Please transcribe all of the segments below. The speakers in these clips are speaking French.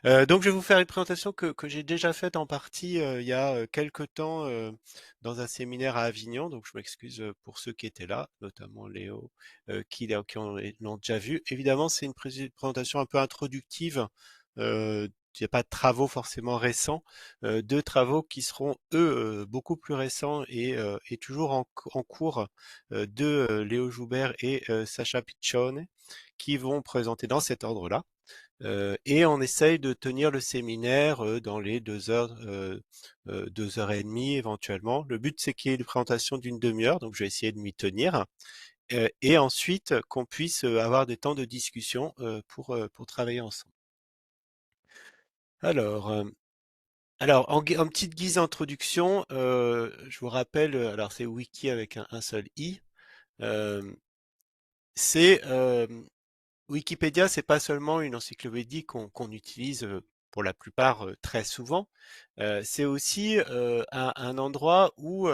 Donc je vais vous faire une présentation que j'ai déjà faite en partie il y a quelque temps dans un séminaire à Avignon. Donc je m'excuse pour ceux qui étaient là, notamment Léo, l'ont déjà vu. Évidemment, c'est une présentation un peu introductive. Il n'y a pas de travaux forcément récents, deux travaux qui seront eux beaucoup plus récents et toujours en cours de Léo Joubert et Sacha Piccione qui vont présenter dans cet ordre-là. Et on essaye de tenir le séminaire dans les 2 heures, 2 heures et demie éventuellement. Le but, c'est qu'il y ait une présentation d'une demi-heure, donc je vais essayer de m'y tenir. Et ensuite, qu'on puisse avoir des temps de discussion pour travailler ensemble. Alors, euh, alors en petite guise d'introduction, je vous rappelle, alors c'est wiki avec un seul i. euh, c'est Wikipédia, c'est pas seulement une encyclopédie qu'on utilise pour la plupart très souvent. C'est aussi un endroit où,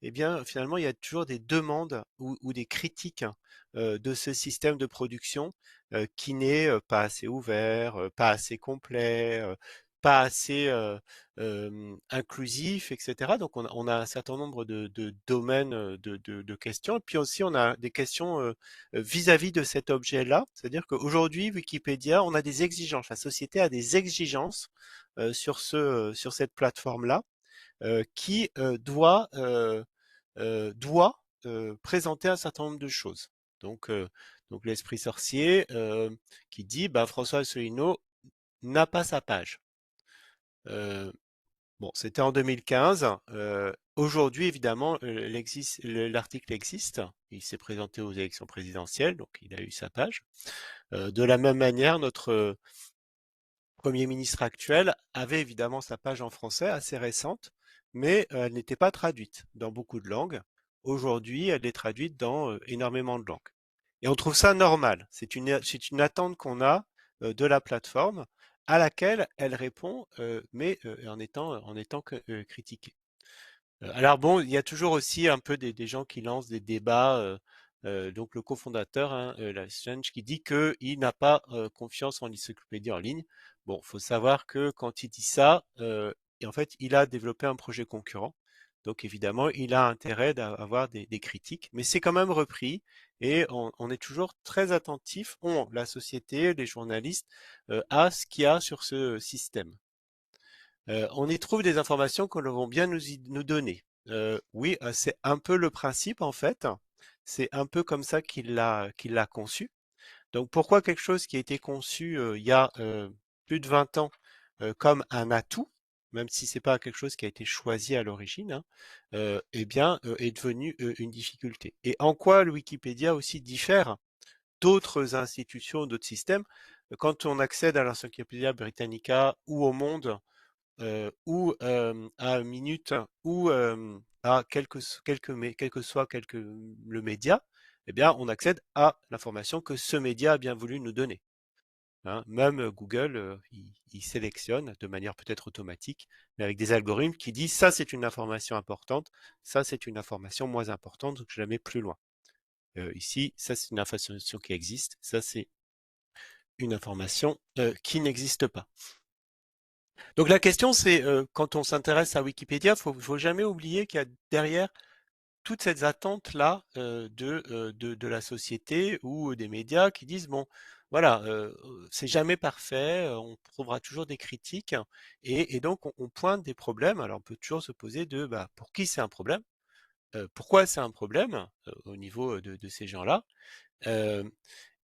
eh bien, finalement, il y a toujours des demandes ou des critiques de ce système de production qui n'est pas assez ouvert, pas assez complet, pas assez inclusif, etc. Donc, on a un certain nombre de domaines de questions. Et puis aussi, on a des questions vis-à-vis de cet objet-là. C'est-à-dire qu'aujourd'hui, Wikipédia, on a des exigences. La société a des exigences sur cette plateforme-là qui doit présenter un certain nombre de choses. Donc, euh, donc l'esprit sorcier qui dit, bah, François Asselineau n'a pas sa page. Euh, Bon, c'était en 2015. Aujourd'hui, évidemment, l'article existe. Il s'est présenté aux élections présidentielles, donc il a eu sa page. De la même manière, notre Premier ministre actuel avait évidemment sa page en français, assez récente, mais elle n'était pas traduite dans beaucoup de langues. Aujourd'hui, elle est traduite dans énormément de langues. Et on trouve ça normal. C'est une attente qu'on a de la plateforme à laquelle elle répond, mais en étant critiquée. Alors bon, il y a toujours aussi un peu des gens qui lancent des débats. Donc le cofondateur, hein, Change, qui dit qu'il n'a pas confiance en l'encyclopédie en ligne. Bon, faut savoir que quand il dit ça, et en fait, il a développé un projet concurrent. Donc évidemment, il a intérêt d'avoir des critiques, mais c'est quand même repris et on est toujours très attentif, la société, les journalistes, à ce qu'il y a sur ce système. On y trouve des informations que l'on va bien nous donner. Oui, c'est un peu le principe en fait. C'est un peu comme ça qu'il l'a conçu. Donc pourquoi quelque chose qui a été conçu il y a plus de 20 ans comme un atout, même si c'est pas quelque chose qui a été choisi à l'origine, hein, eh bien est devenu une difficulté. Et en quoi le Wikipédia aussi diffère d'autres institutions, d'autres systèmes? Quand on accède à l'Encyclopédia Britannica ou au Monde ou à Minute ou à quel que soit le média, eh bien, on accède à l'information que ce média a bien voulu nous donner. Hein. Même Google, il sélectionne de manière peut-être automatique, mais avec des algorithmes qui disent ça c'est une information importante, ça c'est une information moins importante, donc je la mets plus loin. Ici, ça c'est une information qui existe, ça c'est une information qui n'existe pas. Donc la question, c'est quand on s'intéresse à Wikipédia, faut jamais oublier qu'il y a derrière toutes ces attentes-là de la société ou des médias qui disent bon, voilà, c'est jamais parfait, on trouvera toujours des critiques et donc on pointe des problèmes. Alors on peut toujours se poser de bah, pour qui c'est un problème, pourquoi c'est un problème au niveau de ces gens-là. Euh,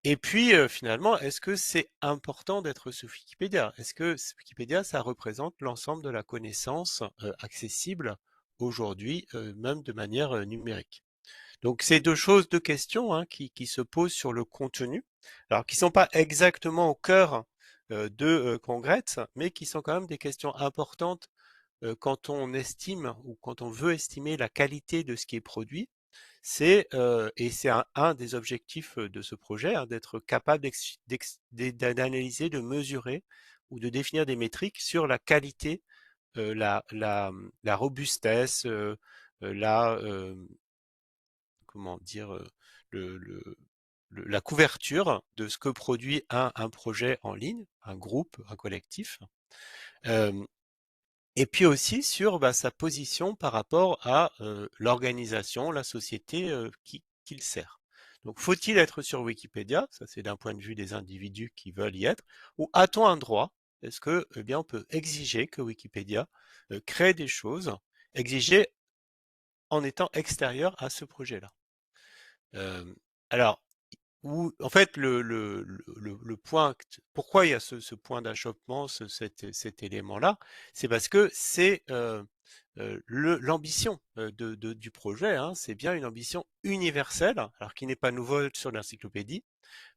et puis, finalement, est-ce que c'est important d'être sur Wikipédia? Est-ce que Wikipédia, ça représente l'ensemble de la connaissance accessible aujourd'hui, même de manière numérique? Donc, c'est deux questions hein, qui se posent sur le contenu, alors qui sont pas exactement au cœur de Congrès, mais qui sont quand même des questions importantes quand on estime ou quand on veut estimer la qualité de ce qui est produit. C'est un des objectifs de ce projet, hein, d'être capable d'analyser, de mesurer ou de définir des métriques sur la qualité, la robustesse, la comment dire, la couverture de ce que produit un projet en ligne, un groupe, un collectif. Et puis aussi sur sa position par rapport à l'organisation, la société qu'il sert. Donc, faut-il être sur Wikipédia? Ça, c'est d'un point de vue des individus qui veulent y être. Ou a-t-on un droit? Est-ce que, eh bien, on peut exiger que Wikipédia crée des choses, exiger en étant extérieur à ce projet-là? Euh, alors, en fait, le point, pourquoi il y a ce point d'achoppement, cet élément-là, c'est parce que c'est l'ambition du projet, hein, c'est bien une ambition universelle, alors qui n'est pas nouveau sur l'encyclopédie,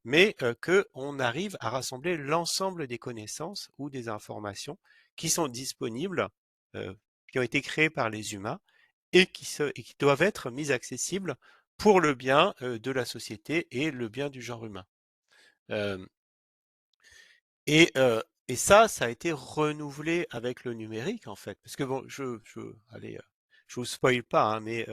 mais qu'on arrive à rassembler l'ensemble des connaissances ou des informations qui sont disponibles, euh, qui ont été créées par les humains et qui doivent être mises accessibles pour le bien de la société et le bien du genre humain. Euh, et, euh, et ça a été renouvelé avec le numérique, en fait. Parce que bon, allez, je vous spoil pas, hein, mais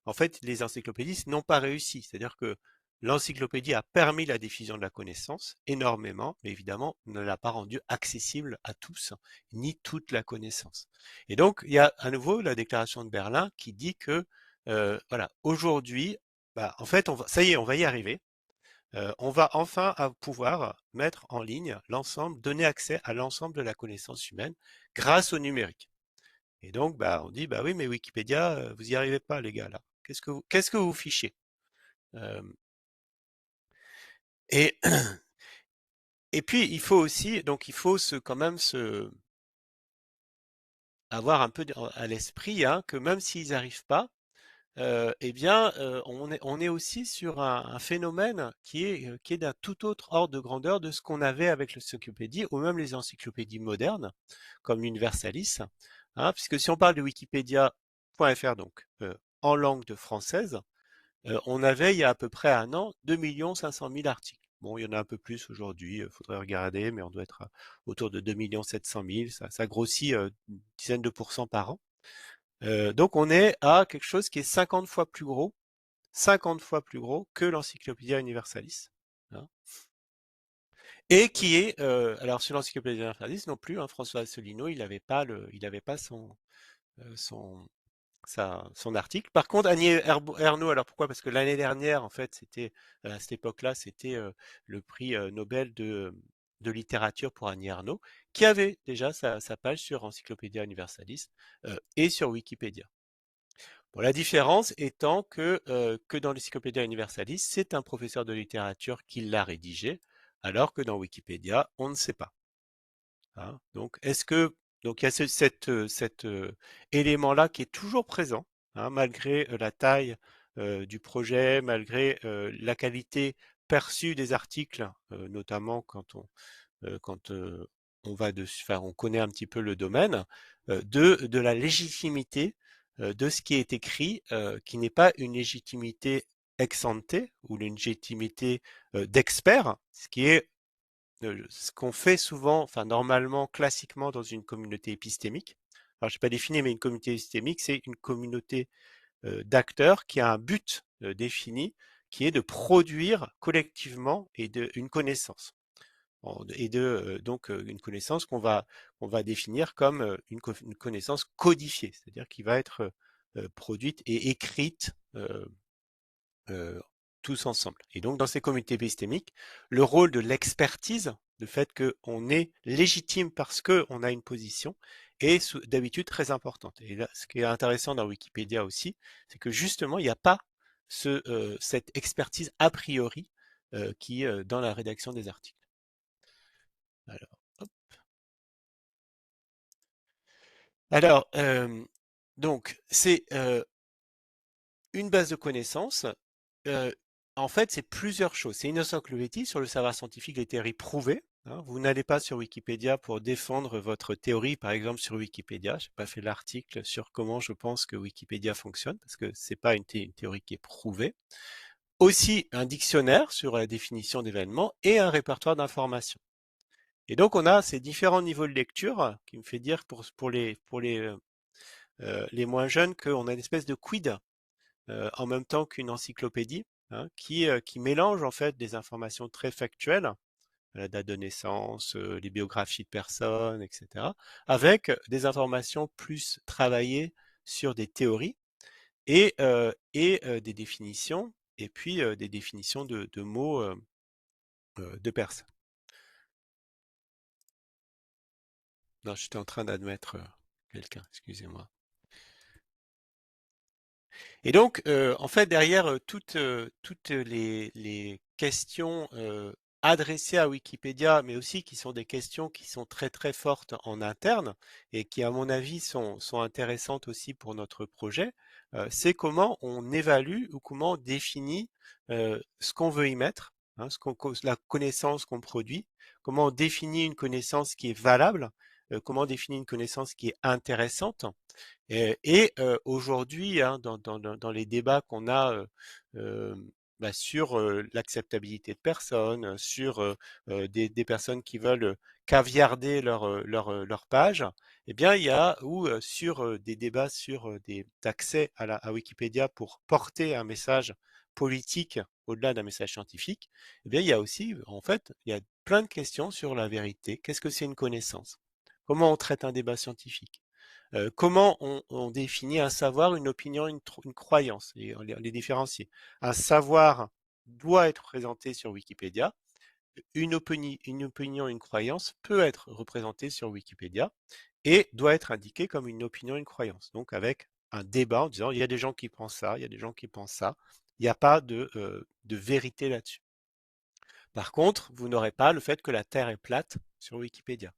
en fait, les encyclopédistes n'ont pas réussi. C'est-à-dire que l'encyclopédie a permis la diffusion de la connaissance énormément, mais évidemment ne l'a pas rendue accessible à tous, ni toute la connaissance. Et donc, il y a à nouveau la déclaration de Berlin qui dit que, voilà, aujourd'hui, en fait, ça y est, on va y arriver. On va enfin pouvoir mettre en ligne l'ensemble, donner accès à l'ensemble de la connaissance humaine grâce au numérique. Et donc, on dit, oui, mais Wikipédia, vous n'y arrivez pas, les gars, là. Qu'est-ce que vous fichez? Euh, et, et puis, il faut aussi, donc, il faut quand même avoir un peu à l'esprit, hein, que même s'ils n'arrivent pas, eh bien, on est aussi sur un phénomène qui est d'un tout autre ordre de grandeur de ce qu'on avait avec l'encyclopédie ou même les encyclopédies modernes, comme l'Universalis, hein, puisque si on parle de Wikipédia.fr, donc en langue de française, on avait il y a à peu près un an 2 500 000 articles. Bon, il y en a un peu plus aujourd'hui, il faudrait regarder, mais on doit être autour de 2 700 000, ça grossit une dizaine de pourcents par an. Donc on est à quelque chose qui est 50 fois plus gros que l'Encyclopédia Universalis, hein. Et qui est, alors sur l'Encyclopédia Universalis non plus, hein, François Asselineau, il avait pas son, son article. Par contre, Annie Ernaux, alors pourquoi? Parce que l'année dernière, en fait, c'était, à cette époque-là, c'était le prix Nobel de littérature pour Annie Ernaux, qui avait déjà sa page sur Encyclopédia Universalis et sur Wikipédia. Bon, la différence étant que dans l'Encyclopédia Universalis, c'est un professeur de littérature qui l'a rédigé, alors que dans Wikipédia, on ne sait pas, hein. Donc il y a cet élément-là qui est toujours présent, hein, malgré la taille du projet, malgré la qualité perçue des articles, notamment quand on va dessus, enfin, on connaît un petit peu le domaine, de la légitimité de ce qui est écrit, qui n'est pas une légitimité ex ante ou une légitimité d'expert, ce qui est ce qu'on fait souvent, enfin normalement, classiquement dans une communauté épistémique. Alors, je ne sais pas définir, mais une communauté épistémique, c'est une communauté d'acteurs qui a un but défini, qui est de produire collectivement une connaissance et donc une connaissance qu'on va définir comme une connaissance codifiée, c'est-à-dire qui va être produite et écrite euh, tous ensemble. Et donc dans ces communautés épistémiques, le rôle de l'expertise, le fait qu'on est légitime parce qu'on a une position, est d'habitude très importante. Et là, ce qui est intéressant dans Wikipédia aussi, c'est que justement, il n'y a pas cette expertise a priori qui dans la rédaction des articles. Alors, Alors, donc, c'est une base de connaissances. euh, En fait, c'est plusieurs choses. C'est une encyclopédie sur le savoir scientifique, les théories prouvées, hein. Vous n'allez pas sur Wikipédia pour défendre votre théorie, par exemple sur Wikipédia. Je n'ai pas fait l'article sur comment je pense que Wikipédia fonctionne, parce que c'est pas une théorie qui est prouvée. Aussi, un dictionnaire sur la définition d'événements et un répertoire d'informations. Et donc, on a ces différents niveaux de lecture qui me fait dire pour les moins jeunes qu'on a une espèce de quid en même temps qu'une encyclopédie. hein, qui mélange en fait des informations très factuelles, la date de naissance, les biographies de personnes, etc., avec des informations plus travaillées sur des théories et des définitions, et puis des définitions de mots de personnes. Non, j'étais en train d'admettre quelqu'un, excusez-moi. Et donc, en fait, derrière toutes les questions adressées à Wikipédia, mais aussi qui sont des questions qui sont très très fortes en interne et qui, à mon avis, sont intéressantes aussi pour notre projet, c'est comment on évalue ou comment on définit ce qu'on veut y mettre, hein, la connaissance qu'on produit, comment on définit une connaissance qui est valable, comment on définit une connaissance qui est intéressante. Aujourd'hui, hein, dans les débats qu'on a euh, sur l'acceptabilité de personnes, sur des personnes qui veulent caviarder leur page, eh bien, il y a ou sur des débats sur des accès à Wikipédia pour porter un message politique au-delà d'un message scientifique, eh bien, il y a aussi, en fait, il y a plein de questions sur la vérité. Qu'est-ce que c'est une connaissance? Comment on traite un débat scientifique? Comment on définit un savoir, une opinion, une croyance, et on les différencier. Un savoir doit être présenté sur Wikipédia. Une opinion, une croyance peut être représentée sur Wikipédia et doit être indiquée comme une opinion, une croyance. Donc avec un débat en disant il y a des gens qui pensent ça, il y a des gens qui pensent ça. Il n'y a pas de vérité là-dessus. Par contre, vous n'aurez pas le fait que la Terre est plate sur Wikipédia.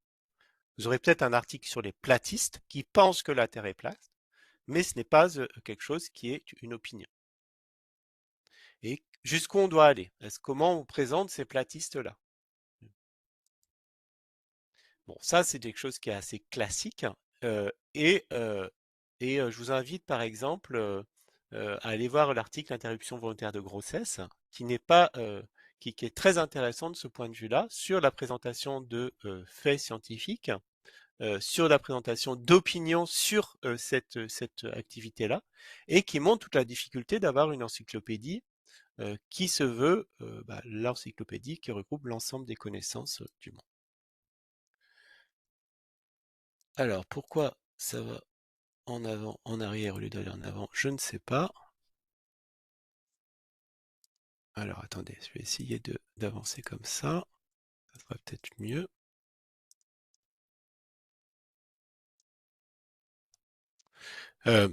Vous aurez peut-être un article sur les platistes qui pensent que la Terre est plate, mais ce n'est pas quelque chose qui est une opinion. Et jusqu'où on doit aller? Comment on présente ces platistes-là? Bon, ça, c'est quelque chose qui est assez classique. euh, et je vous invite, par exemple, à aller voir l'article Interruption volontaire de grossesse, qui n'est pas, qui est très intéressant de ce point de vue-là, sur la présentation de faits scientifiques, sur la présentation d'opinions sur cette activité-là, et qui montre toute la difficulté d'avoir une encyclopédie qui se veut l'encyclopédie qui regroupe l'ensemble des connaissances du monde. Alors, pourquoi ça va en avant, en arrière au lieu d'aller en avant? Je ne sais pas. Alors, attendez, je vais essayer d'avancer comme ça. Ça sera peut-être mieux. Euh,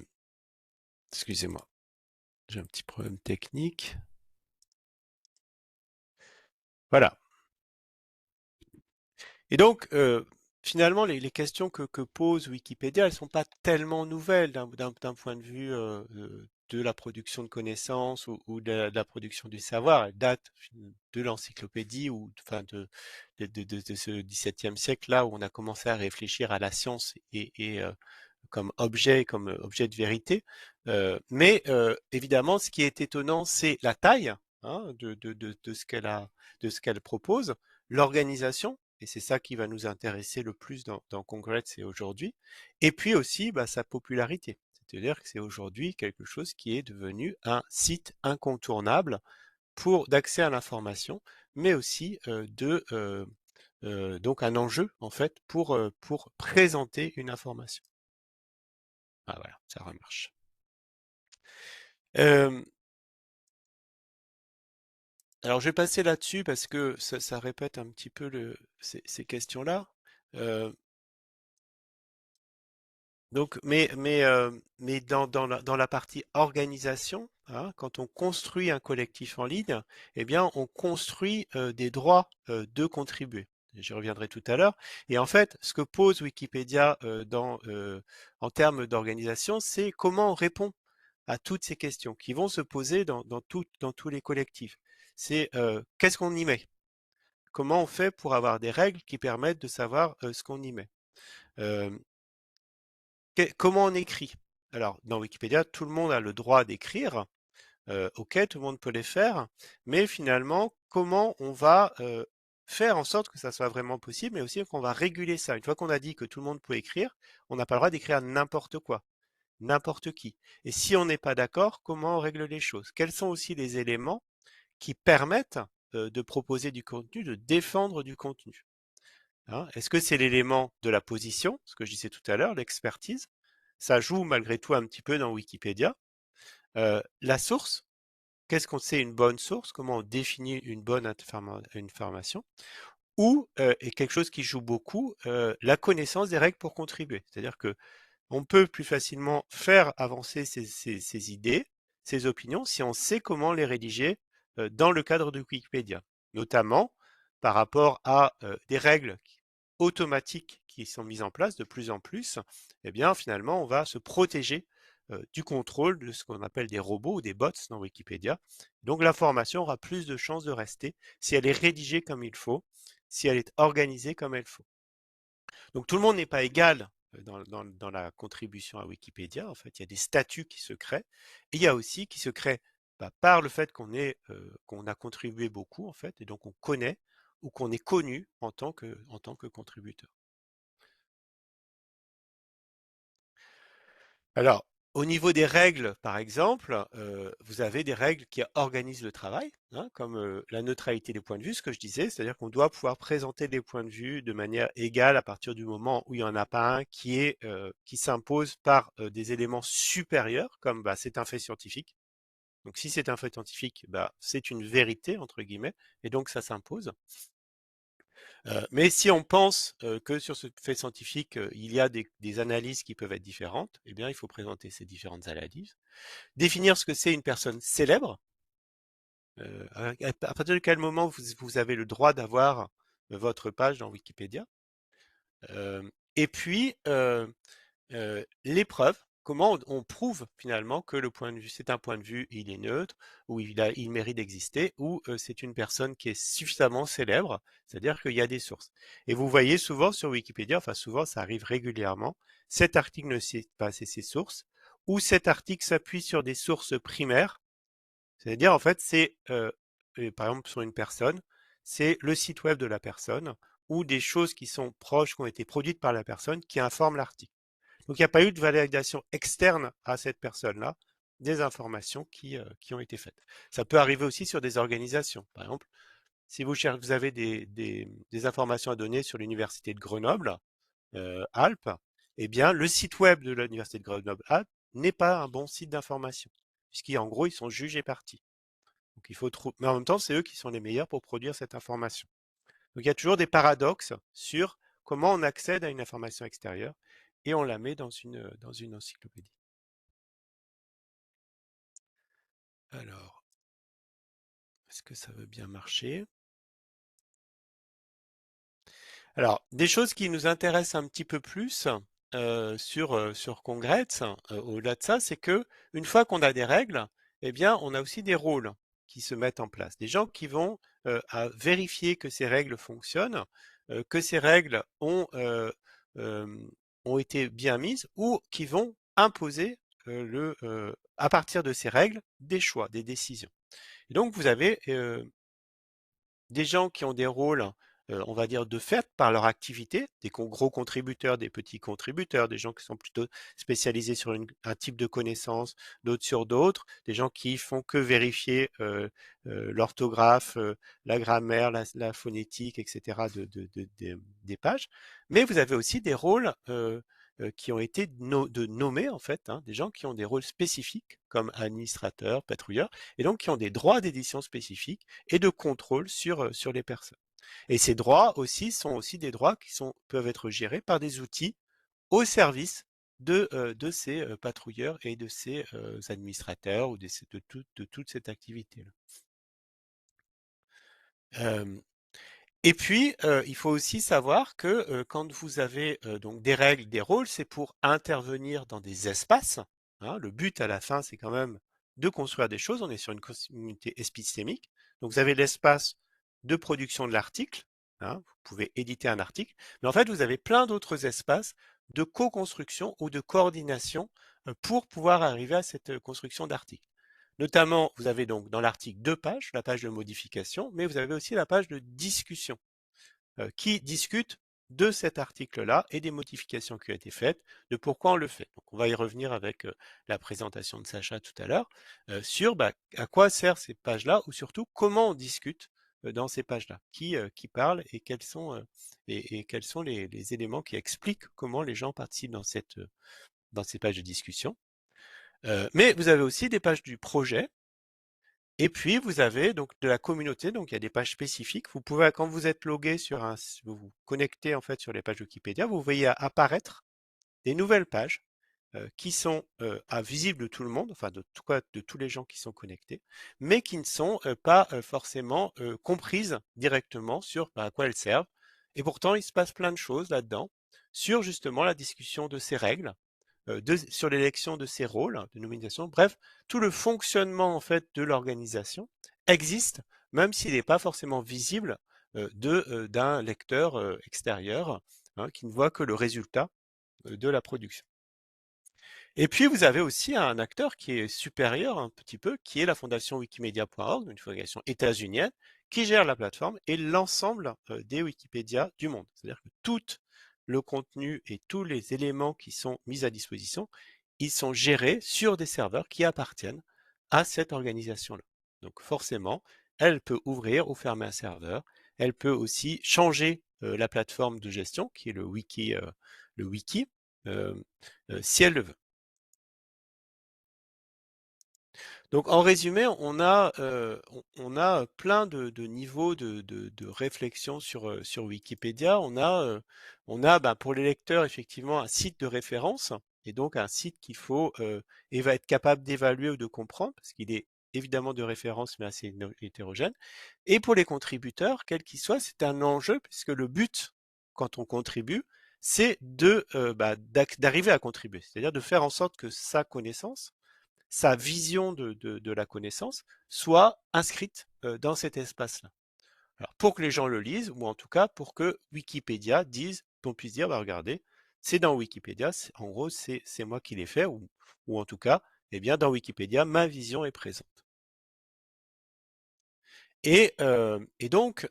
Excusez-moi, j'ai un petit problème technique. Voilà. Et donc, finalement, les questions que pose Wikipédia, elles ne sont pas tellement nouvelles d'un point de vue de la production de connaissances ou de la production du savoir. Elles datent de l'encyclopédie ou enfin de ce XVIIe siècle-là où on a commencé à réfléchir à la science et comme objet de vérité. Mais évidemment, ce qui est étonnant, c'est la taille, hein, de ce qu'elle propose, l'organisation, et c'est ça qui va nous intéresser le plus dans Congress et aujourd'hui, et puis aussi sa popularité. C'est-à-dire que c'est aujourd'hui quelque chose qui est devenu un site incontournable pour d'accès à l'information, mais aussi donc un enjeu en fait pour présenter une information. Ah voilà, ça remarche. Euh, alors je vais passer là-dessus parce que ça répète un petit peu ces questions-là. Euh, mais dans la partie organisation, hein, quand on construit un collectif en ligne, eh bien, on construit des droits de contribuer. J'y reviendrai tout à l'heure. Et en fait, ce que pose Wikipédia en termes d'organisation, c'est comment on répond à toutes ces questions qui vont se poser dans tous les collectifs. C'est qu'est-ce qu'on y met? Comment on fait pour avoir des règles qui permettent de savoir ce qu'on y met? Euh, Comment on écrit? Alors, dans Wikipédia, tout le monde a le droit d'écrire. Ok, tout le monde peut les faire, mais finalement, comment on va faire en sorte que ça soit vraiment possible, mais aussi qu'on va réguler ça. Une fois qu'on a dit que tout le monde peut écrire, on n'a pas le droit d'écrire n'importe quoi. n'importe qui. Et si on n'est pas d'accord, comment on règle les choses? Quels sont aussi les éléments qui permettent de proposer du contenu, de défendre du contenu? Hein, est-ce que c'est l'élément de la position, ce que je disais tout à l'heure, l'expertise? Ça joue malgré tout un petit peu dans Wikipédia. La source, qu'est-ce qu'on sait une bonne source? Comment on définit une bonne information? Ou, et quelque chose qui joue beaucoup, la connaissance des règles pour contribuer. C'est-à-dire que on peut plus facilement faire avancer ses idées, ses opinions, si on sait comment les rédiger dans le cadre de Wikipédia, notamment par rapport à des règles automatiques qui sont mises en place de plus en plus. Eh bien, finalement, on va se protéger du contrôle de ce qu'on appelle des robots ou des bots dans Wikipédia. Donc, l'information aura plus de chances de rester si elle est rédigée comme il faut, si elle est organisée comme il faut. Donc tout le monde n'est pas égal dans la contribution à Wikipédia. En fait, il y a des statuts qui se créent. Et il y a aussi qui se créent par le fait qu'on a contribué beaucoup, en fait, et donc on connaît ou qu'on est connu en tant que contributeur. Alors, au niveau des règles, par exemple, vous avez des règles qui organisent le travail, hein, comme la neutralité des points de vue, ce que je disais, c'est-à-dire qu'on doit pouvoir présenter des points de vue de manière égale à partir du moment où il n'y en a pas un qui s'impose par des éléments supérieurs, comme c'est un fait scientifique. Donc si c'est un fait scientifique, c'est une vérité, entre guillemets, et donc ça s'impose. Mais si on pense que sur ce fait scientifique, il y a des analyses qui peuvent être différentes, eh bien, il faut présenter ces différentes analyses. Définir ce que c'est une personne célèbre. À partir de quel moment vous avez le droit d'avoir votre page dans Wikipédia. Et puis, l'épreuve, comment on prouve finalement que le point de vue, c'est un point de vue, il est neutre, ou il mérite d'exister, ou c'est une personne qui est suffisamment célèbre, c'est-à-dire qu'il y a des sources. Et vous voyez souvent sur Wikipédia, enfin souvent ça arrive régulièrement, cet article ne cite pas ses sources, ou cet article s'appuie sur des sources primaires, c'est-à-dire en fait c'est, par exemple sur une personne, c'est le site web de la personne, ou des choses qui sont proches, qui ont été produites par la personne, qui informent l'article. Donc il n'y a pas eu de validation externe à cette personne-là des informations qui ont été faites. Ça peut arriver aussi sur des organisations. Par exemple, si vous avez des informations à donner sur l'université de Grenoble, Alpes, eh bien le site web de l'université de Grenoble Alpes n'est pas un bon site d'information, puisqu'en gros ils sont juges et partis. Donc il faut mais en même temps c'est eux qui sont les meilleurs pour produire cette information. Donc il y a toujours des paradoxes sur comment on accède à une information extérieure et on la met dans une encyclopédie. Alors, est-ce que ça veut bien marcher? Alors, des choses qui nous intéressent un petit peu plus sur Congrès, au-delà de ça, c'est que une fois qu'on a des règles, eh bien, on a aussi des rôles qui se mettent en place. Des gens qui vont à vérifier que ces règles fonctionnent, que ces règles euh, ont été bien mises, ou qui vont imposer à partir de ces règles des choix, des décisions. Et donc, vous avez des gens qui ont des rôles, on va dire, de fait par leur activité, des gros contributeurs, des petits contributeurs, des gens qui sont plutôt spécialisés sur un type de connaissance, d'autres sur d'autres, des gens qui font que vérifier l'orthographe, la grammaire, la phonétique, etc. Des pages. Mais vous avez aussi des rôles qui ont été nommés, en fait, hein, des gens qui ont des rôles spécifiques, comme administrateurs, patrouilleurs, et donc qui ont des droits d'édition spécifiques et de contrôle sur les personnes. Et ces droits aussi sont aussi des droits qui peuvent être gérés par des outils au service de ces patrouilleurs et de ces administrateurs ou de toute cette activité-là. Et puis, il faut aussi savoir que quand vous avez donc des règles, des rôles, c'est pour intervenir dans des espaces. Hein. Le but à la fin, c'est quand même de construire des choses. On est sur une communauté épistémique. Donc, vous avez l'espace de production de l'article. Hein. Vous pouvez éditer un article. Mais en fait, vous avez plein d'autres espaces de co-construction ou de coordination pour pouvoir arriver à cette construction d'article. Notamment, vous avez donc dans l'article 2 pages, la page de modification, mais vous avez aussi la page de discussion qui discute de cet article-là et des modifications qui ont été faites, de pourquoi on le fait. Donc on va y revenir avec la présentation de Sacha tout à l'heure, sur à quoi servent ces pages-là, ou surtout comment on discute dans ces pages-là, qui parlent et quels sont les éléments qui expliquent comment les gens participent dans ces pages de discussion. Mais vous avez aussi des pages du projet, et puis vous avez donc de la communauté, donc il y a des pages spécifiques. Vous pouvez, quand vous êtes logué vous vous connectez en fait sur les pages Wikipédia, vous voyez apparaître des nouvelles pages qui sont visibles de tout le monde, enfin de tous les gens qui sont connectés, mais qui ne sont pas forcément comprises directement sur à quoi elles servent. Et pourtant, il se passe plein de choses là-dedans sur justement la discussion de ces règles, sur l'élection de ces rôles de nomination. Bref, tout le fonctionnement en fait de l'organisation existe, même s'il n'est pas forcément visible d'un lecteur extérieur, hein, qui ne voit que le résultat de la production. Et puis vous avez aussi un acteur qui est supérieur un petit peu, qui est la fondation Wikimedia.org, une fondation états-unienne, qui gère la plateforme et l'ensemble des Wikipédia du monde. C'est-à-dire que tout le contenu et tous les éléments qui sont mis à disposition, ils sont gérés sur des serveurs qui appartiennent à cette organisation-là. Donc forcément, elle peut ouvrir ou fermer un serveur. Elle peut aussi changer la plateforme de gestion, qui est le wiki, euh, si elle le veut. Donc en résumé, on a plein de niveaux de réflexion sur Wikipédia. On a pour les lecteurs effectivement un site de référence, et donc un site qu'il faut et va être capable d'évaluer ou de comprendre, parce qu'il est évidemment de référence mais assez hétérogène. Et pour les contributeurs, quel qu'il soit, c'est un enjeu, puisque le but, quand on contribue, c'est d'arriver à contribuer, c'est-à-dire de faire en sorte que sa connaissance, sa vision de la connaissance soit inscrite dans cet espace-là. Alors, pour que les gens le lisent, ou en tout cas pour que Wikipédia dise, qu'on puisse dire, bah, regardez, c'est dans Wikipédia, en gros, c'est moi qui l'ai fait, ou en tout cas, eh bien, dans Wikipédia, ma vision est présente. Et donc,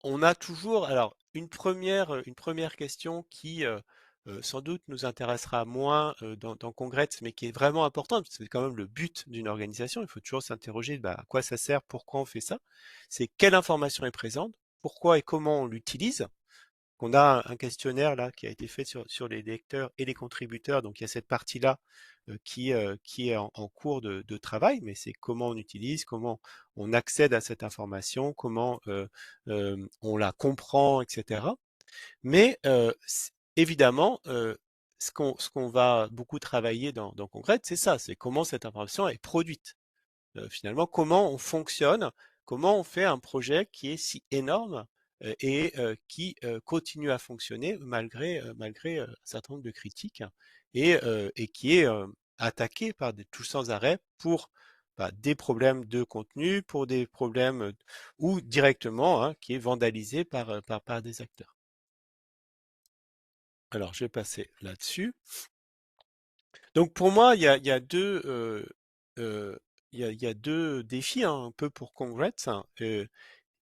on a toujours, alors, une première question qui, sans doute nous intéressera moins dans Congrès, mais qui est vraiment importante, parce que c'est quand même le but d'une organisation. Il faut toujours s'interroger à quoi ça sert, pourquoi on fait ça. C'est quelle information est présente, pourquoi et comment on l'utilise. On a un questionnaire là qui a été fait sur les lecteurs et les contributeurs, donc il y a cette partie-là qui est en cours de travail, mais c'est comment on utilise, comment on accède à cette information, comment on la comprend, etc. Mais évidemment, ce qu'on va beaucoup travailler dans Concrète, c'est ça, c'est comment cette information est produite. Finalement, comment on fonctionne, comment on fait un projet qui est si énorme et qui continue à fonctionner malgré un certain nombre de critiques, et qui est attaqué tout sans arrêt pour des problèmes de contenu, pour des problèmes ou directement, hein, qui est vandalisé par des acteurs. Alors, je vais passer là-dessus. Donc pour moi, il y a deux, il y a deux défis, hein, un peu pour Congrats.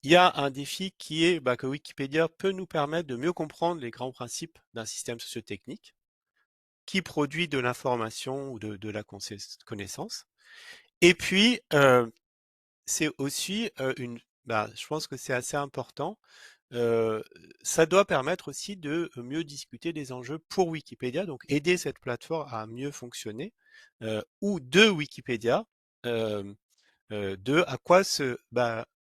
Il y a un défi qui est que Wikipédia peut nous permettre de mieux comprendre les grands principes d'un système sociotechnique qui produit de l'information ou de la connaissance. Et puis, c'est aussi je pense que c'est assez important. euh, Ça doit permettre aussi de mieux discuter des enjeux pour Wikipédia, donc aider cette plateforme à mieux fonctionner, ou de Wikipédia. euh, de à quoi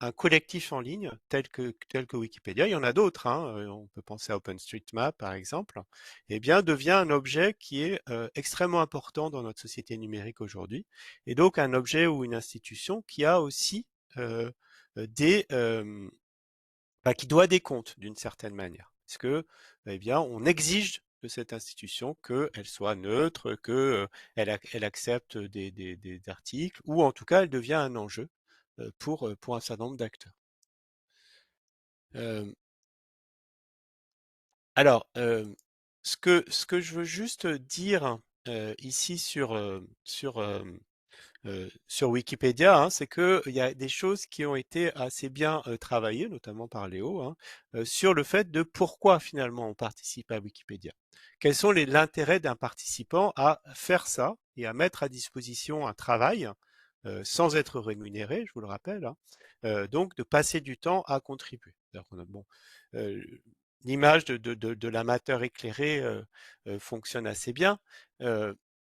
un collectif en ligne tel que Wikipédia, il y en a d'autres, hein, on peut penser à OpenStreetMap par exemple, eh bien devient un objet qui est extrêmement important dans notre société numérique aujourd'hui, et donc un objet ou une institution qui a aussi euh, des qui doit des comptes d'une certaine manière. Parce que, eh bien, on exige de cette institution qu'elle soit neutre, elle accepte des articles, ou en tout cas, elle devient un enjeu pour un certain nombre d'acteurs. Euh, alors, ce que je veux juste dire ici sur sur Wikipédia, hein, c'est qu'il y a des choses qui ont été assez bien travaillées, notamment par Léo, hein, sur le fait de pourquoi finalement on participe à Wikipédia. Quels sont l'intérêt d'un participant à faire ça et à mettre à disposition un travail sans être rémunéré, je vous le rappelle, hein, donc de passer du temps à contribuer. Bon, euh, l'image de l'amateur éclairé fonctionne assez bien,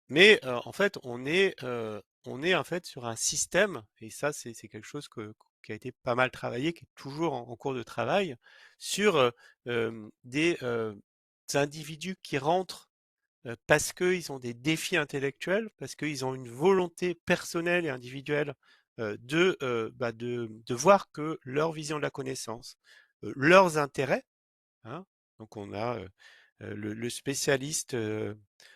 mais en fait on est en fait sur un système, et ça c'est quelque chose qui a été pas mal travaillé, qui est toujours en cours de travail, sur des individus qui rentrent parce qu'ils ont des défis intellectuels, parce qu'ils ont une volonté personnelle et individuelle de voir que leur vision de la connaissance, leurs intérêts, hein, donc on a le spécialiste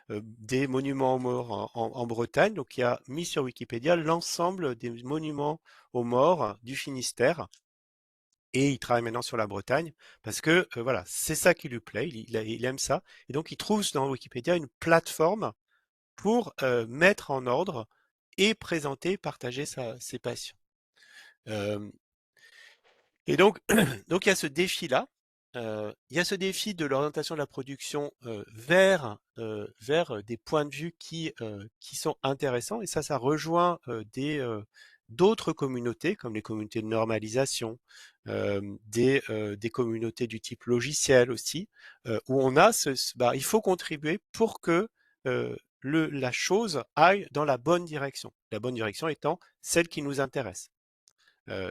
des monuments aux morts en Bretagne, donc qui a mis sur Wikipédia l'ensemble des monuments aux morts du Finistère. Et il travaille maintenant sur la Bretagne parce que voilà, c'est ça qui lui plaît, il aime ça. Et donc il trouve dans Wikipédia une plateforme pour mettre en ordre et présenter, partager ses passions. Euh, et donc, donc il y a ce défi-là. Il y a ce défi de l'orientation de la production vers des points de vue qui sont intéressants. Et ça rejoint d'autres communautés, comme les communautés de normalisation, des communautés du type logiciel aussi, où on a il faut contribuer pour que la chose aille dans la bonne direction. La bonne direction étant celle qui nous intéresse. Euh,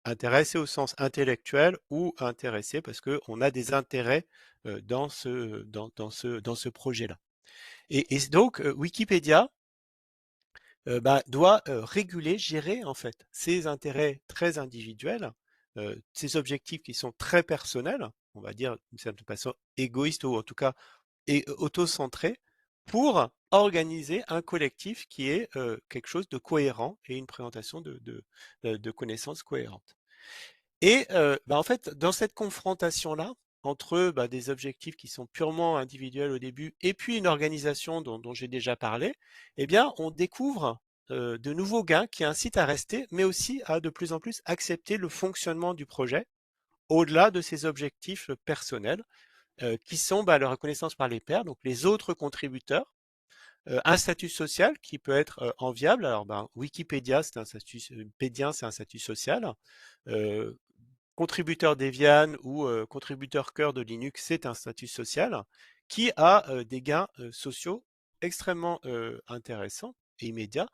Intéressé au sens intellectuel ou intéressé parce qu'on a des intérêts dans ce projet-là. Et donc, Wikipédia doit réguler, gérer en fait ces intérêts très individuels, ces objectifs qui sont très personnels, on va dire d'une certaine façon égoïste ou en tout cas auto-centré, pour organiser un collectif qui est quelque chose de cohérent et une présentation de connaissances cohérentes. Et en fait, dans cette confrontation-là, entre des objectifs qui sont purement individuels au début et puis une organisation dont j'ai déjà parlé, eh bien, on découvre de nouveaux gains qui incitent à rester, mais aussi à de plus en plus accepter le fonctionnement du projet au-delà de ses objectifs personnels, qui sont la reconnaissance par les pairs, donc les autres contributeurs, un statut social qui peut être enviable. Alors, Wikipédia, c'est un statut, pédien, c'est un statut social. Euh, Contributeur Debian ou contributeur cœur de Linux, c'est un statut social qui a des gains sociaux extrêmement intéressants et immédiats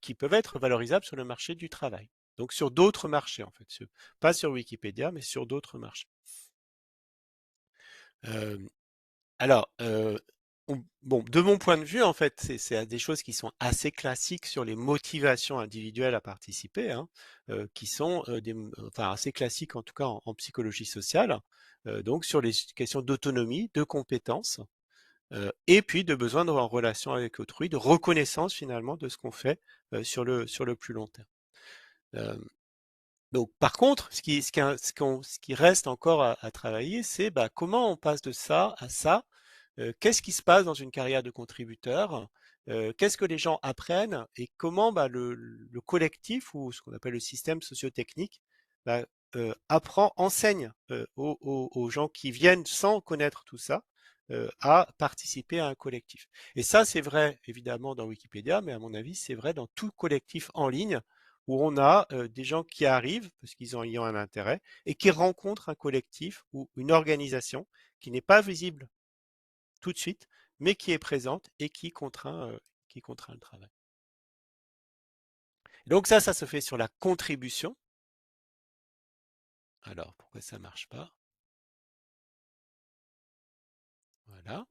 qui peuvent être valorisables sur le marché du travail. Donc sur d'autres marchés en fait, pas sur Wikipédia, mais sur d'autres marchés. Euh, alors, bon, de mon point de vue, en fait, c'est des choses qui sont assez classiques sur les motivations individuelles à participer, hein, qui sont enfin, assez classiques en tout cas en psychologie sociale, donc sur les questions d'autonomie, de compétences, et puis de besoin de en relation avec autrui, de reconnaissance finalement de ce qu'on fait sur le plus long terme. Euh, donc, par contre, ce qui reste encore à travailler, c'est comment on passe de ça à ça. Qu'est-ce qui se passe dans une carrière de contributeur? Qu'est-ce que les gens apprennent et comment le collectif ou ce qu'on appelle le système socio-technique enseigne aux gens qui viennent sans connaître tout ça à participer à un collectif. Et ça, c'est vrai évidemment dans Wikipédia, mais à mon avis, c'est vrai dans tout collectif en ligne où on a des gens qui arrivent parce qu'ils ont un intérêt et qui rencontrent un collectif ou une organisation qui n'est pas visible tout de suite, mais qui est présente et qui contraint le travail. Donc ça se fait sur la contribution. Alors, pourquoi ça ne marche pas? Voilà.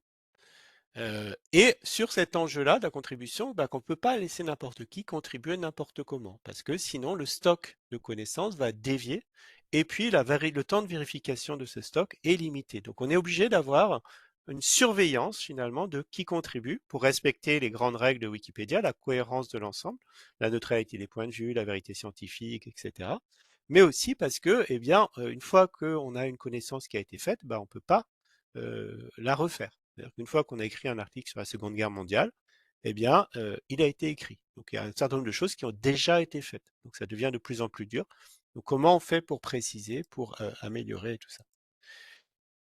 Et sur cet enjeu-là de la contribution, qu'on ne peut pas laisser n'importe qui contribuer n'importe comment, parce que sinon le stock de connaissances va dévier, et puis le temps de vérification de ce stock est limité. Donc on est obligé d'avoir une surveillance finalement de qui contribue pour respecter les grandes règles de Wikipédia, la cohérence de l'ensemble, la neutralité des points de vue, la vérité scientifique, etc. Mais aussi parce que, eh bien, une fois qu'on a une connaissance qui a été faite, on ne peut pas la refaire. C'est-à-dire qu'une fois qu'on a écrit un article sur la Seconde Guerre mondiale, eh bien, il a été écrit. Donc il y a un certain nombre de choses qui ont déjà été faites. Donc ça devient de plus en plus dur. Donc comment on fait pour préciser, pour améliorer tout ça?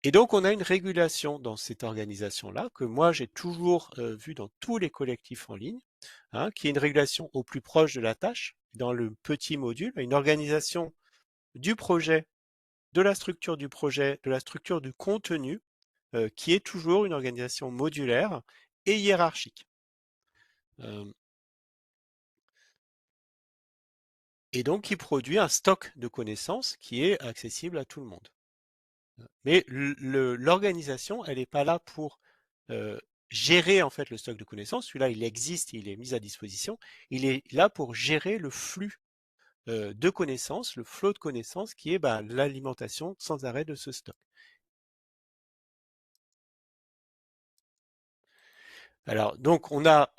Et donc on a une régulation dans cette organisation-là que moi j'ai toujours vu dans tous les collectifs en ligne, hein, qui est une régulation au plus proche de la tâche, dans le petit module, une organisation du projet, de la structure du projet, de la structure du contenu, qui est toujours une organisation modulaire et hiérarchique. Euh, et donc qui produit un stock de connaissances qui est accessible à tout le monde. Mais l'organisation, elle n'est pas là pour gérer en fait le stock de connaissances. Celui-là, il existe, il est mis à disposition. Il est là pour gérer le flux de connaissances, le flot de connaissances qui est bah, l'alimentation sans arrêt de ce stock. Alors, donc, on a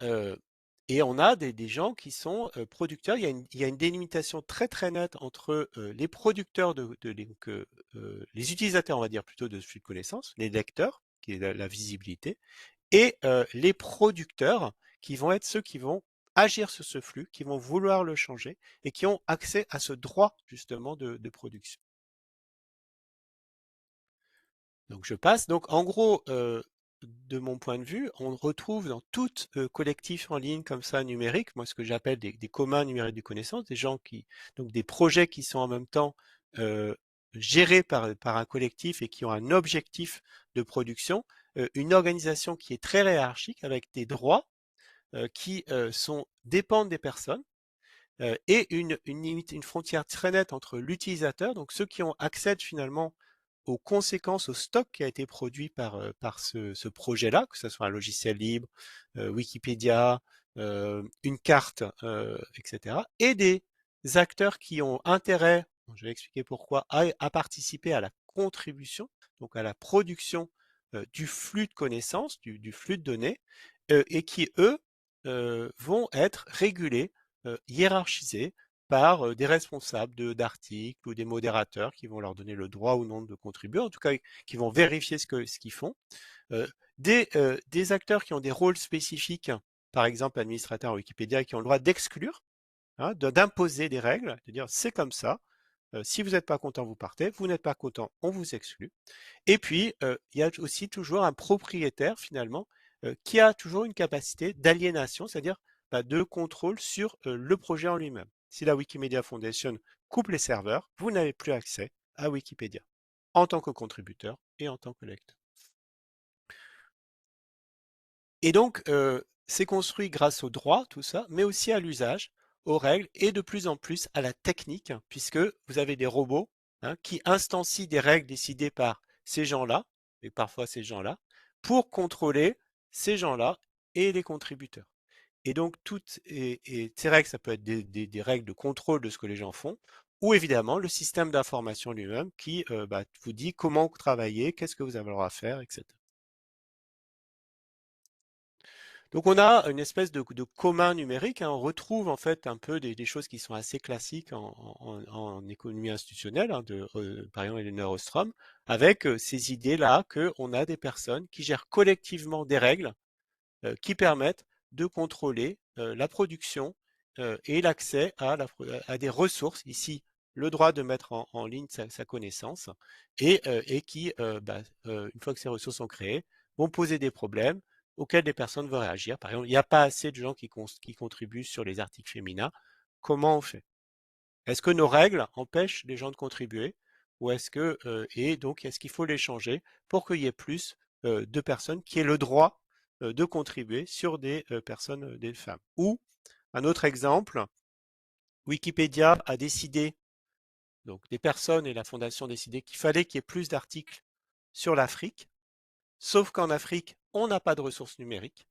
des gens qui sont producteurs. Il y a une délimitation très très nette entre les producteurs les utilisateurs, on va dire plutôt de ce flux de connaissances, les lecteurs, qui est la visibilité, et les producteurs, qui vont être ceux qui vont agir sur ce flux, qui vont vouloir le changer et qui ont accès à ce droit justement de production. Donc je passe. Donc en gros, de mon point de vue, on retrouve dans tout collectif en ligne comme ça numérique, moi ce que j'appelle des communs numériques de connaissances, des gens donc des projets qui sont en même temps euh, gérés par un collectif et qui ont un objectif de production, une organisation qui est très hiérarchique avec des droits qui dépendent des personnes et une frontière très nette entre l'utilisateur, donc ceux qui ont accès finalement aux conséquences, au stock qui a été produit par ce projet-là, que ce soit un logiciel libre, Wikipédia, une carte, etc., et des acteurs qui ont intérêt, je vais expliquer pourquoi, à participer à la contribution, donc à la production du flux de connaissances, du flux de données, et qui, eux, vont être régulés, hiérarchisés par des responsables d'articles ou des modérateurs qui vont leur donner le droit ou non de contribuer, en tout cas qui vont vérifier ce qu'ils font. Euh, des acteurs qui ont des rôles spécifiques, par exemple administrateurs Wikipédia, qui ont le droit d'exclure, hein, d'imposer des règles, de dire c'est comme ça, si vous n'êtes pas content, vous partez, vous n'êtes pas content, on vous exclut. Et puis, il y a aussi toujours un propriétaire, finalement, qui a toujours une capacité d'aliénation, c'est-à-dire bah, de contrôle sur le projet en lui-même. Si la Wikimedia Foundation coupe les serveurs, vous n'avez plus accès à Wikipédia en tant que contributeur et en tant que lecteur. Et donc, c'est construit grâce au droit, tout ça, mais aussi à l'usage, aux règles et de plus en plus à la technique, puisque vous avez des robots hein, qui instancient des règles décidées par ces gens-là, et parfois ces gens-là, pour contrôler ces gens-là et les contributeurs. Et donc, et ces règles, ça peut être des règles de contrôle de ce que les gens font, ou évidemment le système d'information lui-même qui bah, vous dit comment travailler, qu'est-ce que vous avez le droit à faire, etc. Donc on a une espèce de commun numérique, hein. On retrouve en fait un peu des choses qui sont assez classiques en économie institutionnelle, hein, par exemple Elinor Ostrom, avec ces idées-là qu'on a des personnes qui gèrent collectivement des règles qui permettent de contrôler la production et l'accès à des ressources, ici le droit de mettre en ligne sa connaissance, et qui, une fois que ces ressources sont créées, vont poser des problèmes auxquels des personnes vont réagir. Par exemple, il n'y a pas assez de gens qui contribuent sur les articles féminins. Comment on fait? Est-ce que nos règles empêchent les gens de contribuer? Ou et donc, est-ce qu'il faut les changer pour qu'il y ait plus de personnes qui aient le droit de contribuer sur des personnes, des femmes? Ou, un autre exemple, Wikipédia a décidé, donc des personnes et la fondation ont décidé qu'il fallait qu'il y ait plus d'articles sur l'Afrique, sauf qu'en Afrique, on n'a pas de ressources numériques.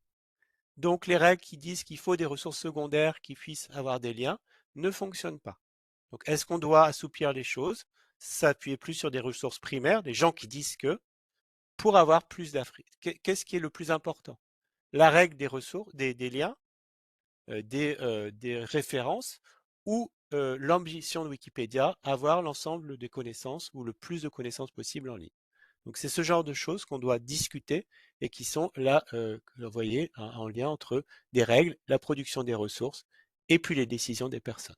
Donc les règles qui disent qu'il faut des ressources secondaires qui puissent avoir des liens ne fonctionnent pas. Donc est-ce qu'on doit assouplir les choses, s'appuyer plus sur des ressources primaires, des gens qui disent que, pour avoir plus d'Afrique, qu'est-ce qui est le plus important? La règle des ressources, des liens, des références, ou l'ambition de Wikipédia, avoir l'ensemble des connaissances ou le plus de connaissances possible en ligne. Donc c'est ce genre de choses qu'on doit discuter et qui sont là, que vous voyez, en lien entre des règles, la production des ressources et puis les décisions des personnes.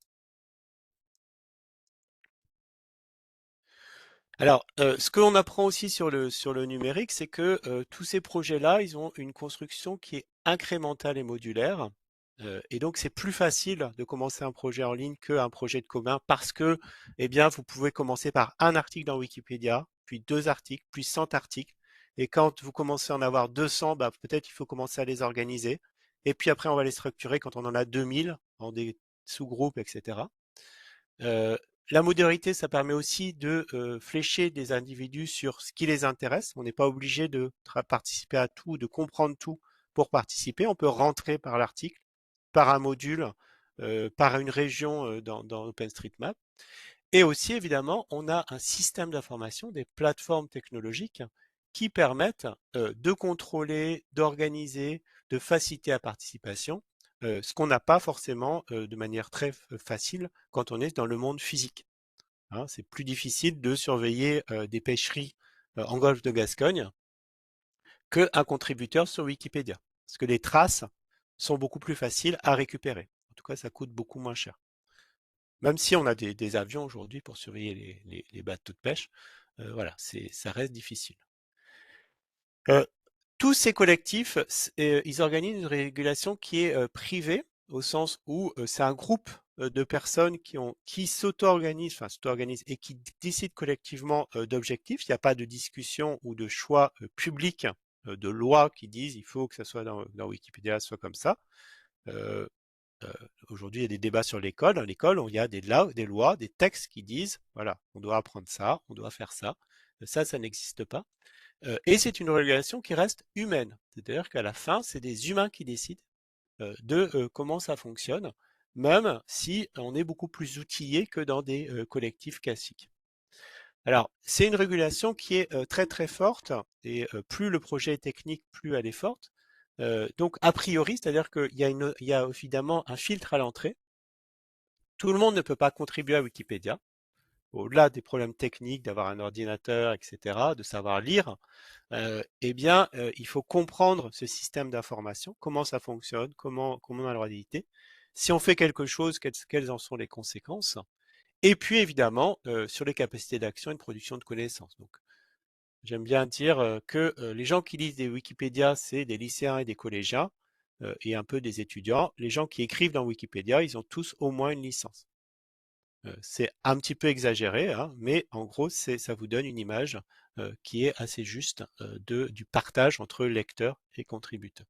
Alors, ce qu'on apprend aussi sur le numérique, c'est que tous ces projets-là, ils ont une construction qui est incrémentale et modulaire. Et donc, c'est plus facile de commencer un projet en ligne qu'un projet de commun parce que, eh bien, vous pouvez commencer par un article dans Wikipédia, puis 2 articles, puis 100 articles. Et quand vous commencez à en avoir 200, bah, peut-être il faut commencer à les organiser. Et puis après, on va les structurer quand on en a 2000 en des sous-groupes, etc. Euh, la modernité, ça permet aussi de flécher des individus sur ce qui les intéresse. On n'est pas obligé de participer à tout, de comprendre tout pour participer. On peut rentrer par l'article, par un module, par une région dans OpenStreetMap. Et aussi, évidemment, on a un système d'information, des plateformes technologiques qui permettent de contrôler, d'organiser, de faciliter la participation, ce qu'on n'a pas forcément de manière très facile quand on est dans le monde physique. Hein. C'est plus difficile de surveiller des pêcheries en golfe de Gascogne qu'un contributeur sur Wikipédia, parce que les traces sont beaucoup plus faciles à récupérer. En tout cas, ça coûte beaucoup moins cher. Même si on a des avions aujourd'hui pour surveiller les bateaux de pêche, voilà, ça reste difficile. Euh, tous ces collectifs, ils organisent une régulation qui est privée, au sens où c'est un groupe de personnes qui s'auto-organisent, enfin s'auto-organisent et qui décident collectivement d'objectifs. Il n'y a pas de discussion ou de choix public de loi qui disent il faut que ça soit dans Wikipédia, soit comme ça. Euh, Aujourd'hui, il y a des débats sur l'école. Dans l'école, il y a des lois, des textes qui disent, voilà, on doit apprendre ça, on doit faire ça. Ça n'existe pas. Et c'est une régulation qui reste humaine. C'est-à-dire qu'à la fin, c'est des humains qui décident de comment ça fonctionne, même si on est beaucoup plus outillé que dans des collectifs classiques. Alors, c'est une régulation qui est très très forte, et plus le projet est technique, plus elle est forte. Donc, a priori, c'est-à-dire il y a évidemment un filtre à l'entrée. Tout le monde ne peut pas contribuer à Wikipédia, au-delà des problèmes techniques, d'avoir un ordinateur, etc., de savoir lire. Eh bien, il faut comprendre ce système d'information, comment ça fonctionne, comment on a le droit d'éditer. Si on fait quelque chose, quelles en sont les conséquences? Et puis, évidemment, sur les capacités d'action et de production de connaissances. Donc, j'aime bien dire que les gens qui lisent des Wikipédia, c'est des lycéens et des collégiens, et un peu des étudiants. Les gens qui écrivent dans Wikipédia, ils ont tous au moins une licence. C'est un petit peu exagéré, hein, mais en gros, ça vous donne une image qui est assez juste du partage entre lecteurs et contributeurs.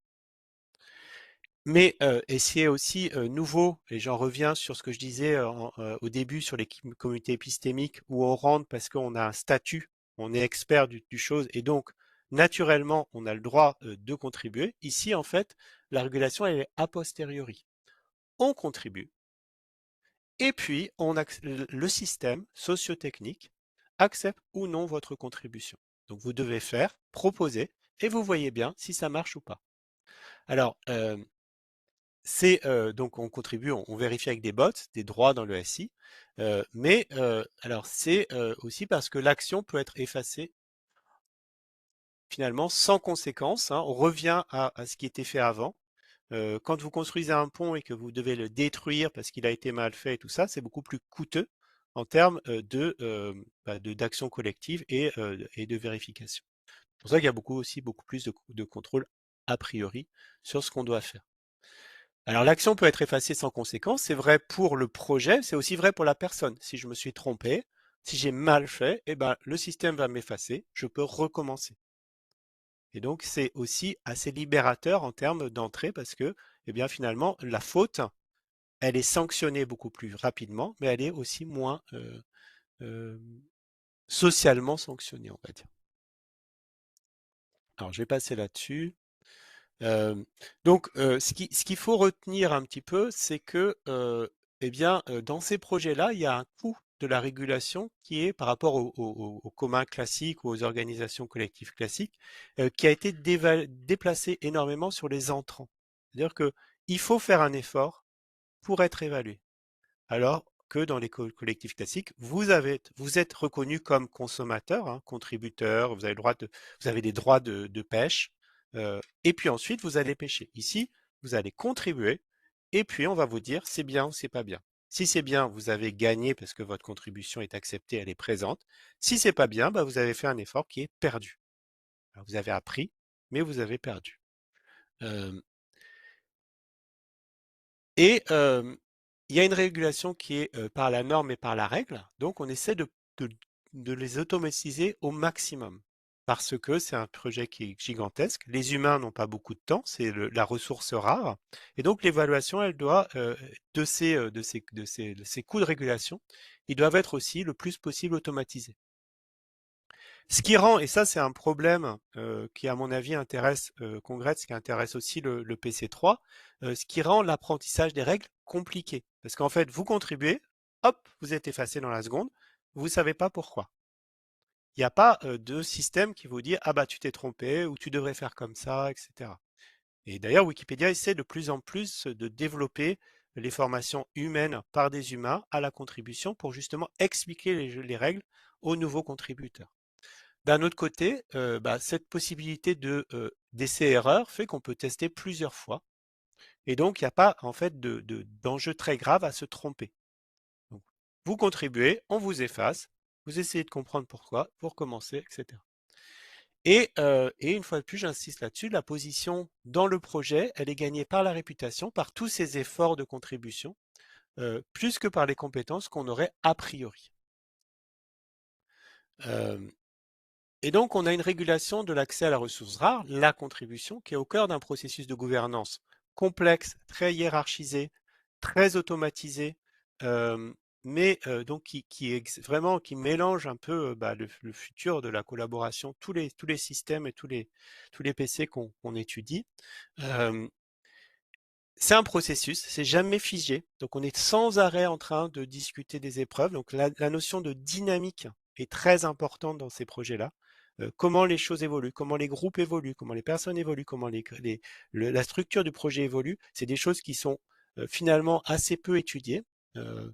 Mais et c'est aussi nouveau, et j'en reviens sur ce que je disais au début sur les communautés épistémiques, où on rentre parce qu'on a un statut, on est expert du chose, et donc naturellement, on a le droit de contribuer. Ici, en fait, la régulation, elle est a posteriori. On contribue, et puis le système socio-technique accepte ou non votre contribution. Donc vous devez faire, proposer, et vous voyez bien si ça marche ou pas. Alors, donc on contribue, on vérifie avec des bots, des droits dans le SI, mais alors c'est aussi parce que l'action peut être effacée finalement sans conséquence, hein. On revient à ce qui était fait avant. Quand vous construisez un pont et que vous devez le détruire parce qu'il a été mal fait et tout ça, c'est beaucoup plus coûteux en termes d'action collective et de vérification. C'est pour ça qu'il y a beaucoup plus de contrôle a priori sur ce qu'on doit faire. Alors l'action peut être effacée sans conséquence, c'est vrai pour le projet, c'est aussi vrai pour la personne. Si je me suis trompé, si j'ai mal fait, eh ben, le système va m'effacer, je peux recommencer. Et donc c'est aussi assez libérateur en termes d'entrée parce que, eh bien, finalement, la faute, elle est sanctionnée beaucoup plus rapidement, mais elle est aussi moins euh, socialement sanctionnée, on va dire. Alors je vais passer là-dessus. Donc, ce qu'il faut retenir un petit peu, c'est que, eh bien, dans ces projets-là, il y a un coût de la régulation qui est par rapport aux communs classiques ou aux organisations collectives classiques, qui a été déplacé énormément sur les entrants. C'est-à-dire que il faut faire un effort pour être évalué. Alors, que dans les collectifs classiques, vous êtes reconnu comme consommateur, hein, contributeur, vous avez des droits de pêche, et puis ensuite vous allez pêcher. Ici, vous allez contribuer, et puis on va vous dire c'est bien ou c'est pas bien. Si c'est bien, vous avez gagné parce que votre contribution est acceptée, elle est présente. Si c'est pas bien, bah, vous avez fait un effort qui est perdu. Alors, vous avez appris, mais vous avez perdu. Euh, Et il y a une régulation qui est par la norme et par la règle, donc on essaie de les automatiser au maximum. Parce que c'est un projet qui est gigantesque, les humains n'ont pas beaucoup de temps, c'est la ressource rare, et donc l'évaluation, elle doit, de ces coûts de régulation, ils doivent être aussi le plus possible automatisés. Ce qui rend, et ça c'est un problème qui à mon avis intéresse Congrès, qui intéresse aussi le PC3, ce qui rend l'apprentissage des règles compliqué. Parce qu'en fait, vous contribuez, hop, vous êtes effacé dans la seconde, vous ne savez pas pourquoi. Il n'y a pas de système qui vous dit ah bah tu t'es trompé ou tu devrais faire comme ça, etc. Et d'ailleurs, Wikipédia essaie de plus en plus de développer les formations humaines par des humains à la contribution pour justement expliquer les règles aux nouveaux contributeurs. D'un autre côté, bah, cette possibilité d'essai-erreur fait qu'on peut tester plusieurs fois et donc il n'y a pas en fait d'enjeu très grave à se tromper. Donc, vous contribuez, on vous efface, vous essayez de comprendre pourquoi, vous recommencez, etc. Et une fois de plus, j'insiste là-dessus, la position dans le projet, elle est gagnée par la réputation, par tous ces efforts de contribution, plus que par les compétences qu'on aurait a priori. Euh, Et donc, on a une régulation de l'accès à la ressource rare, la contribution, qui est au cœur d'un processus de gouvernance complexe, très hiérarchisé, très automatisé, euh, mais donc vraiment qui mélange un peu bah, le futur de la collaboration, tous les systèmes et tous les PC qu'on étudie. Euh, c'est un processus, c'est jamais figé, donc on est sans arrêt en train de discuter des épreuves. Donc la notion de dynamique est très importante dans ces projets-là. Comment les choses évoluent, comment les groupes évoluent, comment les personnes évoluent, comment la structure du projet évolue, c'est des choses qui sont finalement assez peu étudiées euh,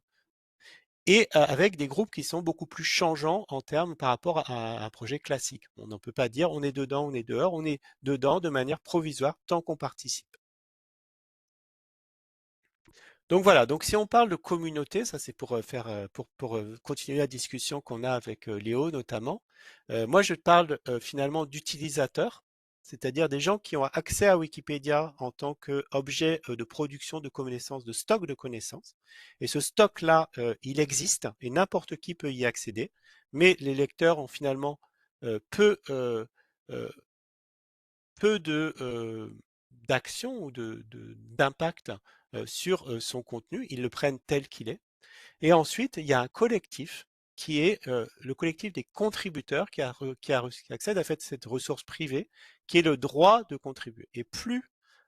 et avec des groupes qui sont beaucoup plus changeants en termes par rapport à un projet classique. On ne peut pas dire on est dedans, on est dehors, on est dedans de manière provisoire tant qu'on participe. Donc voilà, donc si on parle de communauté, ça c'est pour faire pour continuer la discussion qu'on a avec Léo notamment. Moi je parle finalement d'utilisateurs, c'est-à-dire des gens qui ont accès à Wikipédia en tant qu'objet de production de connaissances, de stock de connaissances. Et ce stock-là, il existe et n'importe qui peut y accéder, mais les lecteurs ont finalement euh, peu euh, euh, peu d'action ou d'impact sur son contenu, ils le prennent tel qu'il est. Et ensuite, il y a un collectif qui est le collectif des contributeurs qui accède à fait, cette ressource privée, qui est le droit de contribuer. Et plus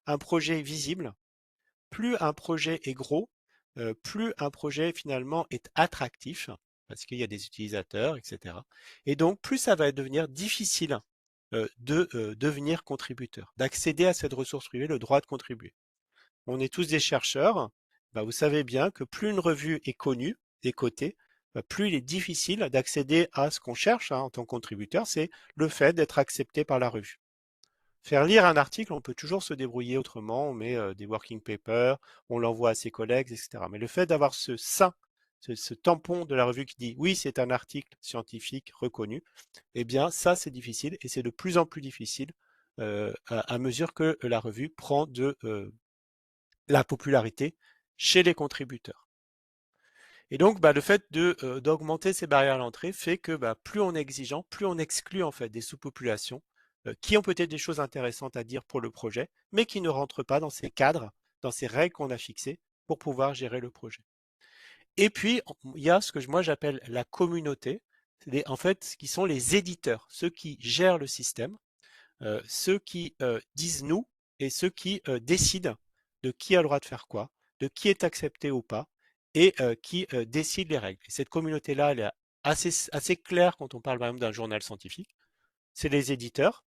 un projet est visible, plus un projet est gros, plus un projet finalement est attractif, parce qu'il y a des utilisateurs, etc. Et donc, plus ça va devenir difficile de devenir contributeur, d'accéder à cette ressource privée, le droit de contribuer. On est tous des chercheurs, bah, vous savez bien que plus une revue est connue et cotée, bah, plus il est difficile d'accéder à ce qu'on cherche en tant que contributeur, c'est le fait d'être accepté par la revue. Faire lire un article, on peut toujours se débrouiller autrement, on met des working papers, on l'envoie à ses collègues, etc. Mais le fait d'avoir ce tampon de la revue qui dit oui, c'est un article scientifique reconnu, eh bien ça c'est difficile et c'est de plus en plus difficile à mesure que la revue prend de la popularité chez les contributeurs. Et donc, bah, le fait d'augmenter ces barrières à l'entrée fait que bah, plus on est exigeant, plus on exclut en fait des sous-populations qui ont peut-être des choses intéressantes à dire pour le projet, mais qui ne rentrent pas dans ces cadres, dans ces règles qu'on a fixées pour pouvoir gérer le projet. Et puis, il y a ce que moi j'appelle la communauté, en fait, qui sont les éditeurs, ceux qui gèrent le système, ceux qui disent nous et ceux qui décident de qui a le droit de faire quoi, de qui est accepté ou pas, et qui décident les règles. Et cette communauté-là, elle est assez claire quand on parle par exemple d'un journal scientifique. C'est les éditeurs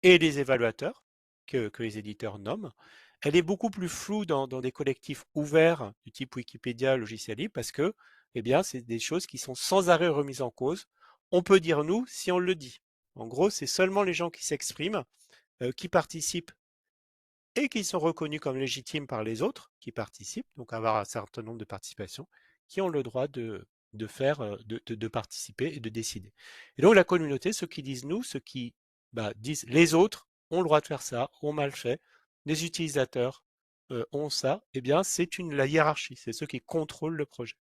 et les évaluateurs que les éditeurs nomment. Elle est beaucoup plus floue dans des collectifs ouverts du type Wikipédia, logiciel libre, parce que, eh bien, c'est des choses qui sont sans arrêt remises en cause. On peut dire nous si on le dit. En gros, c'est seulement les gens qui s'expriment, qui participent et qui sont reconnus comme légitimes par les autres qui participent, donc avoir un certain nombre de participations, qui ont le droit de faire, de participer et de décider. Et donc la communauté, ceux qui disent nous, ceux qui disent les autres ont le droit de faire ça, ont mal fait, les utilisateurs ont ça, eh bien c'est la hiérarchie, c'est ceux qui contrôlent le projet.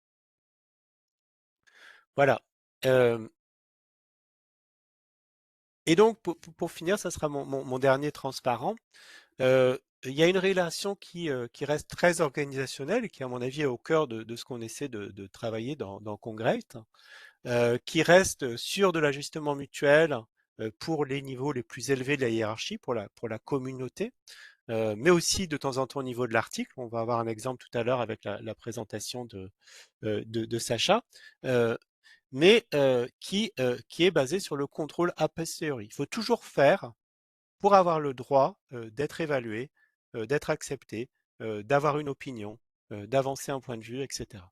Voilà. Euh, et donc pour finir, ça sera mon dernier transparent. Il y a une relation qui reste très organisationnelle et qui, à mon avis, est au cœur de ce qu'on essaie de travailler dans Congrate, qui reste sur de l'ajustement mutuel pour les niveaux les plus élevés de la hiérarchie, pour la communauté, mais aussi de temps en temps au niveau de l'article. On va avoir un exemple tout à l'heure avec la présentation de Sacha. Mais qui est basé sur le contrôle a posteriori. Il faut toujours faire pour avoir le droit d'être évalué, d'être accepté, d'avoir une opinion, d'avancer un point de vue, etc.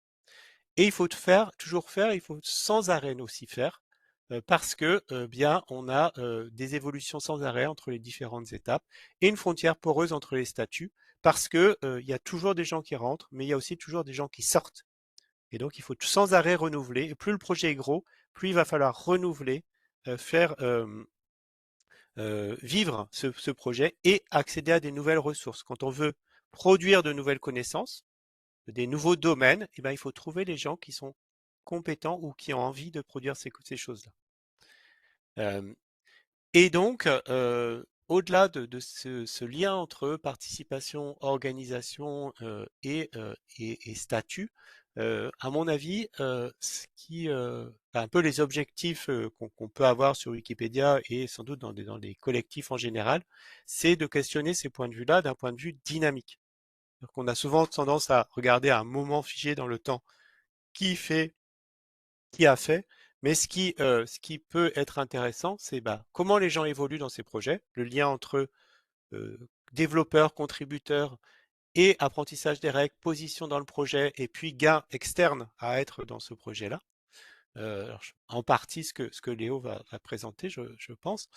Et il faut toujours faire, il faut sans arrêt aussi faire, parce que bien on a des évolutions sans arrêt entre les différentes étapes et une frontière poreuse entre les statuts, parce que il y a toujours des gens qui rentrent, mais il y a aussi toujours des gens qui sortent. Et donc il faut sans arrêt renouveler. Et plus le projet est gros, plus il va falloir renouveler, faire vivre ce projet et accéder à des nouvelles ressources. Quand on veut produire de nouvelles connaissances, des nouveaux domaines, eh ben, il faut trouver les gens qui sont compétents ou qui ont envie de produire ces choses-là. Euh, et donc, au-delà de ce lien entre participation, organisation et statut, à mon avis, ce qui, un peu les objectifs qu'on peut avoir sur Wikipédia et sans doute dans les collectifs en général, c'est de questionner ces points de vue-là d'un point de vue dynamique. On a souvent tendance à regarder un moment figé dans le temps qui fait qui a fait. Mais ce qui peut être intéressant, c'est comment les gens évoluent dans ces projets, le lien entre euh, développeurs, contributeurs et apprentissage des règles, position dans le projet et puis gain externe à être dans ce projet-là. En partie ce que Léo va présenter, je pense.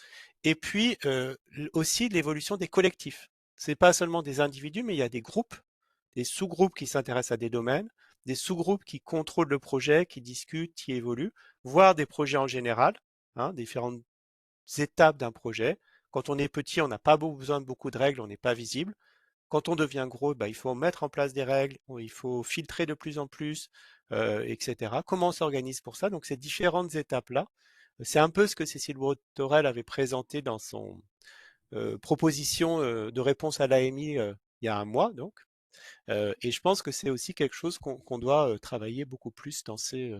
Et puis aussi l'évolution des collectifs. C'est pas seulement des individus, mais il y a des groupes, des sous-groupes qui s'intéressent à des domaines, des sous-groupes qui contrôlent le projet, qui discutent, qui évoluent, voire des projets en général, hein, différentes étapes d'un projet. Quand on est petit, on n'a pas besoin de beaucoup de règles, on n'est pas visible. Quand on devient gros, il faut mettre en place des règles, il faut filtrer de plus en plus, etc. Comment on s'organise pour ça? Donc ces différentes étapes-là, c'est un peu ce que Cécile Botorel avait présenté dans son proposition de réponse à l'AMI il y a un mois, donc. Et je pense que c'est aussi quelque chose qu'on doit travailler beaucoup plus dans ces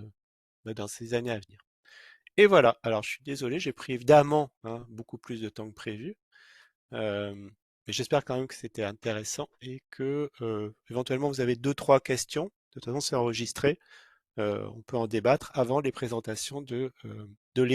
années à venir. Et voilà, alors je suis désolé, j'ai pris évidemment beaucoup plus de temps que prévu. Euh, mais j'espère quand même que c'était intéressant et que éventuellement vous avez deux, trois questions. De toute façon, c'est enregistré. On peut en débattre avant les présentations de